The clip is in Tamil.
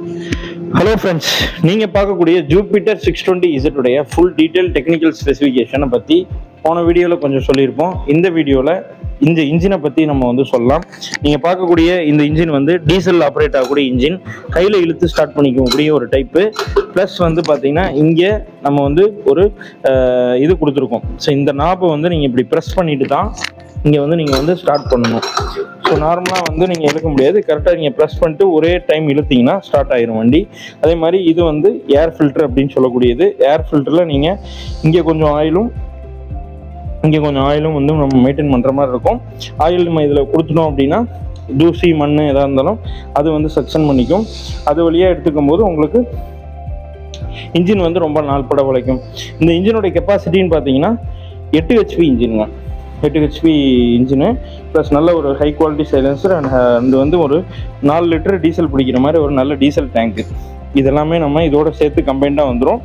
ஹலோ ஃப்ரெண்ட்ஸ், நீங்கள் பார்க்கக்கூடிய ஜூபிட்டர் 620Z உடைய ஃபுல் டீட்டெயில் டெக்னிக்கல் ஸ்பெசிஃபிகேஷனை பற்றி போன வீடியோவில் கொஞ்சம் சொல்லியிருப்போம். இந்த வீடியோவில் இந்த இன்ஜினை பற்றி நம்ம சொல்லலாம். நீங்கள் பார்க்கக்கூடிய இந்த இன்ஜின் டீசல் ஆப்ரேட் ஆகக்கூடிய இன்ஜின், கையில் இழுத்து ஸ்டார்ட் பண்ணிக்கக்கூடிய ஒரு டைப்பு. ப்ளஸ் பார்த்தீங்கன்னா இங்கே நம்ம ஒரு இது கொடுத்துருக்கோம். ஸோ இந்த நாப்பை நீங்கள் இப்படி ப்ரெஸ் பண்ணிட்டு தான் இங்கே நீங்கள் ஸ்டார்ட் பண்ணணும். ஸோ நார்மலாக நீங்கள் இழுக்க முடியாது. கரெக்டாக நீங்கள் ப்ரெஸ் பண்ணிட்டு ஒரே டைம் இழுத்தீங்கன்னா ஸ்டார்ட் ஆயிரும் வண்டி. அதே மாதிரி இது ஏர் ஃபில்டர் அப்படின்னு சொல்லக்கூடியது. ஏர் ஃபில்டரில் நீங்கள் இங்கே கொஞ்சம் ஆயிலும் நம்ம மெயின்டைன் பண்ணுற மாதிரி இருக்கும். ஆயில் நம்ம இதில் கொடுத்துட்டோம் அப்படின்னா தூசி மண் எதாக இருந்தாலும் அது செக்ஷன் பண்ணிக்கும். அது வழியாக எடுத்துக்கும் போது உங்களுக்கு இன்ஜின் ரொம்ப நாள்பட உழைக்கும். இந்த இன்ஜினுடைய கெப்பாசிட்டின்னு பார்த்தீங்கன்னா 8 HP இன்ஜினுங்க. 8 HP இன்ஜினு ப்ளஸ் நல்ல ஒரு ஹை குவாலிட்டி சைலன்சர் அண்ட் ஒரு 4 லிட்டர் டீசல் பிடிக்கிற மாதிரி ஒரு நல்ல டீசல் டேங்க்கு. இதெல்லாமே நம்ம இதோட சேர்த்து கம்பைண்டாக வந்துடும்.